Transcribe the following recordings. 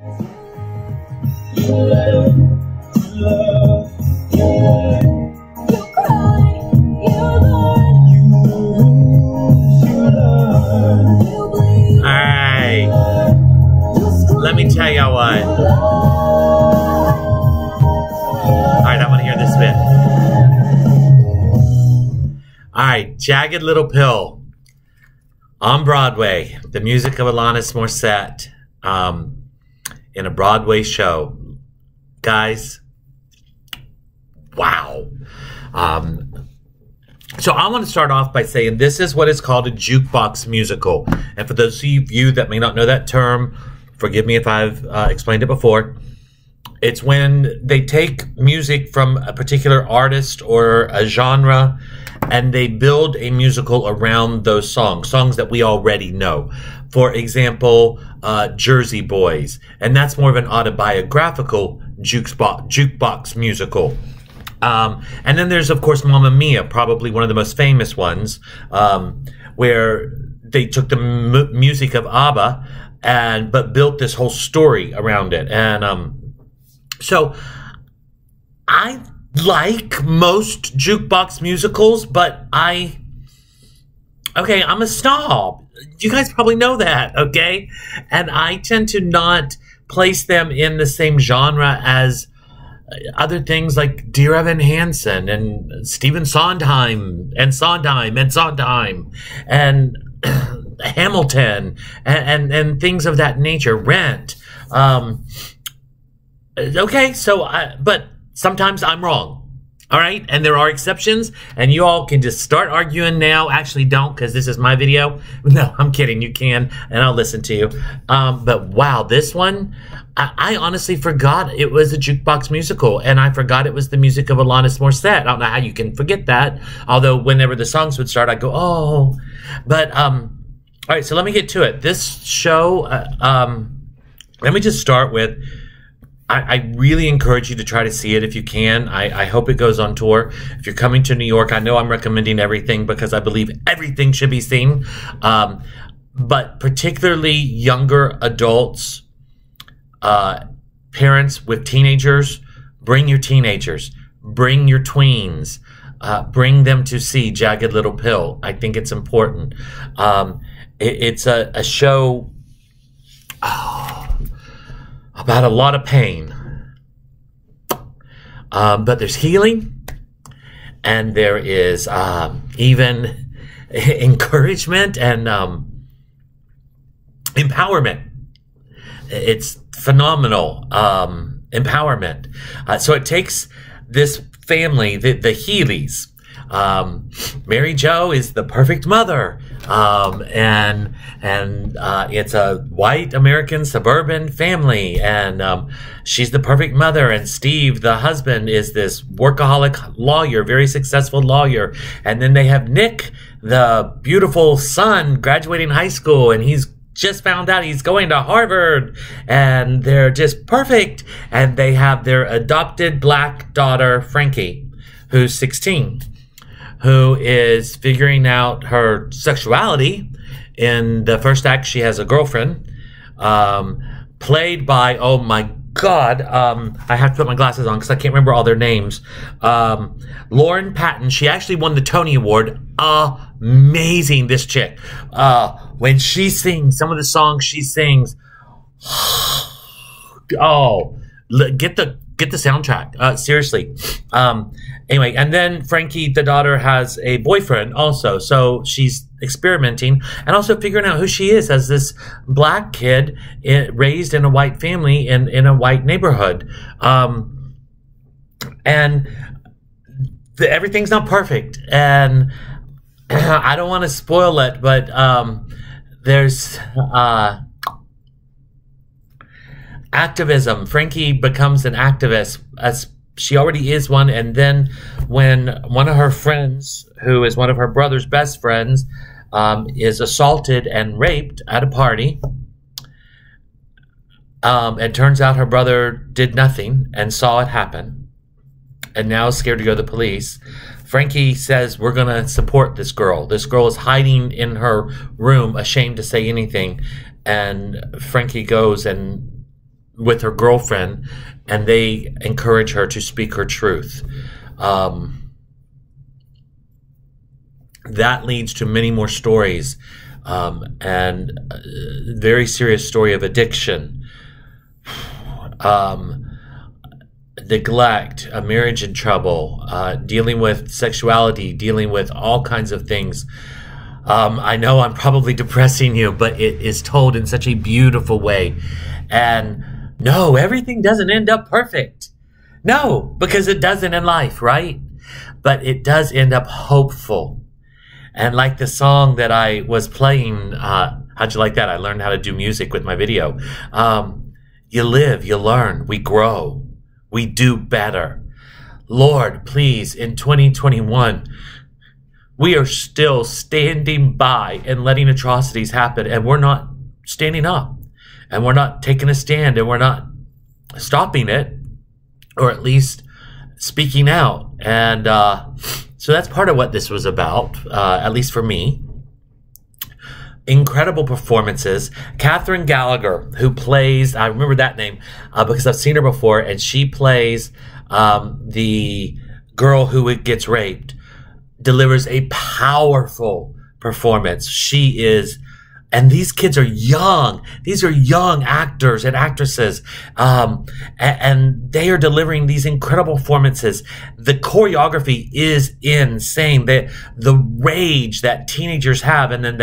Alright, let me tell you what. Alright, I want to hear this bit. Alright, Jagged Little Pill on Broadway, the music of Alanis Morissette in a Broadway show. Guys, wow. So I want to start off by saying this is what is called a jukebox musical. And for those of you that may not know that term, forgive me if I've explained it before. It's when they take music from a particular artist or a genre and they build a musical around those songs that we already know. For example, Jersey Boys. And that's more of an autobiographical jukebox musical. And then there's, of course, Mamma Mia, probably one of the most famous ones, where they took the music of ABBA but built this whole story around it. And so I like most jukebox musicals, but I'm a snob. You guys probably know that, okay? And I tend to not place them in the same genre as other things like Dear Evan Hansen and Stephen Sondheim and Hamilton and things of that nature. Rent. Okay, but sometimes I'm wrong. All right, and there are exceptions, and you all can just start arguing now. Actually, don't, because this is my video. No, I'm kidding. You can, and I'll listen to you. But wow, this one, I honestly forgot it was a jukebox musical, and I forgot it was the music of Alanis Morissette. I don't know how you can forget that, although whenever the songs would start, I'd go, oh. But, all right, so let me get to it. This show, let me just start with, I really encourage you to try to see it if you can. I hope it goes on tour. If you're coming to New York, I know I'm recommending everything because I believe everything should be seen. But particularly younger adults, parents with teenagers, bring your teenagers, bring your tweens, bring them to see Jagged Little Pill. I think it's important. It's a show about a lot of pain, but there's healing, and there is even encouragement and empowerment. It's phenomenal empowerment. So it takes this family, the Healy's. Mary Jo is the perfect mother, and it's a white American suburban family, and she's the perfect mother. And Steve, the husband, is this workaholic lawyer, very successful lawyer. And then they have Nick, the beautiful son, graduating high school, and he's just found out he's going to Harvard, and they're just perfect. And they have their adopted black daughter, Frankie, who's 16. Who is figuring out her sexuality. In the first act, she has a girlfriend, played by, oh my God, I have to put my glasses on because I can't remember all their names. Lauren Patton, she actually won the Tony Award. Amazing, this chick. When she sings, some of the songs she sings, oh, get the soundtrack. Seriously. Anyway, and then Frankie, the daughter, has a boyfriend also. So she's experimenting and also figuring out who she is as this black kid raised in a white family in a white neighborhood. And everything's not perfect. And I don't want to spoil it, but there's activism. Frankie becomes an activist, as she already is one. And then when one of her friends, who is one of her brother's best friends, is assaulted and raped at a party, it turns out her brother did nothing and saw it happen and now is scared to go to the police. Frankie says, we're going to support this girl. This girl is hiding in her room, ashamed to say anything. And Frankie goes and with her girlfriend, and they encourage her to speak her truth. That leads to many more stories, and a very serious story of addiction, neglect, a marriage in trouble, dealing with sexuality, dealing with all kinds of things. I know I'm probably depressing you, but it is told in such a beautiful way. And no, everything doesn't end up perfect. No, because it doesn't in life, right? But it does end up hopeful. And like the song that I was playing, how'd you like that? I learned how to do music with my video. You live, you learn, we grow, we do better. Lord, please, in 2021, we are still standing by and letting atrocities happen, and we're not standing up, and we're not taking a stand, and we're not stopping it, or at least speaking out. And so that's part of what this was about, at least for me. Incredible performances. Catherine Gallagher, who plays, I remember that name because I've seen her before, and she plays the girl who gets raped, delivers a powerful performance. She is, and these kids are young. These are young actors and actresses, and they are delivering these incredible performances. The choreography is insane. The rage that teenagers have, and then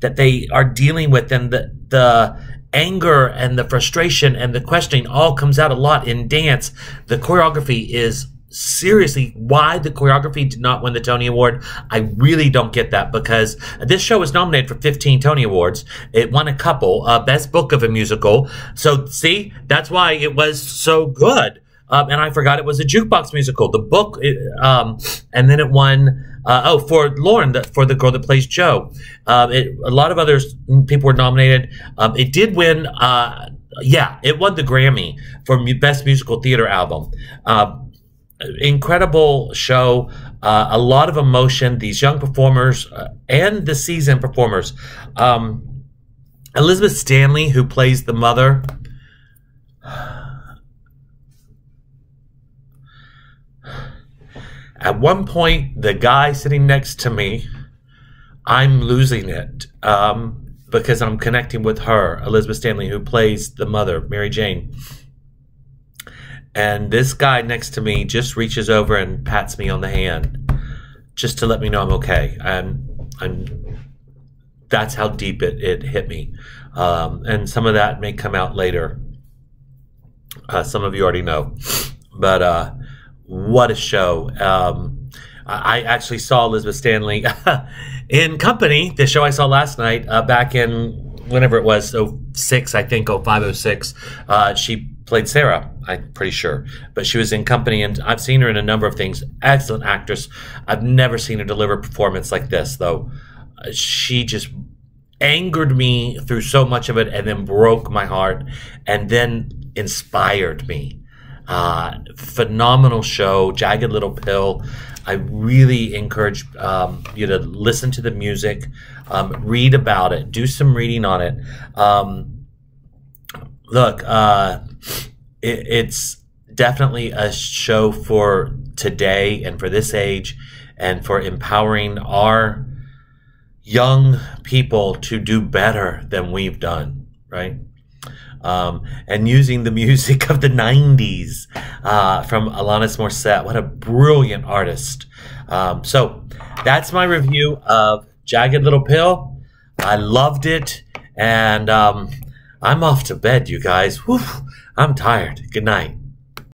that they are dealing with, and the anger and the frustration and the questioning all comes out a lot in dance. The choreography is seriously, why the choreography did not win the Tony Award, I really don't get that, because this show was nominated for 15 Tony Awards. It won a couple, Best Book of a Musical. So see, that's why it was so good. And I forgot it was a jukebox musical. The book, and then it won, for Lauren, for the girl that plays Jo. A lot of other people were nominated. It did win, it won the Grammy for Best Musical Theater Album. Incredible show, a lot of emotion. These young performers and the seasoned performers. Elizabeth Stanley, who plays the mother. At one point, the guy sitting next to me, I'm losing it because I'm connecting with her, Elizabeth Stanley, who plays the mother, Mary Jane. And this guy next to me just reaches over and pats me on the hand just to let me know I'm okay. And that's how deep it hit me. And some of that may come out later. Some of you already know. But what a show. I actually saw Elizabeth Stanley in Company, the show I saw last night, back in whenever it was, 06, I think, 05, 06. She played Sarah, I'm pretty sure. But she was in Company, and I've seen her in a number of things. Excellent actress. I've never seen her deliver a performance like this, though. She just angered me through so much of it, and then broke my heart, and then inspired me. Phenomenal show, Jagged Little Pill. I really encourage you to listen to the music, read about it, do some reading on it. Look, it's definitely a show for today and for this age, and for empowering our young people to do better than we've done, right? And using the music of the 90s from Alanis Morissette. What a brilliant artist. So that's my review of Jagged Little Pill. I loved it, and I'm off to bed, you guys. Whew, I'm tired. Good night.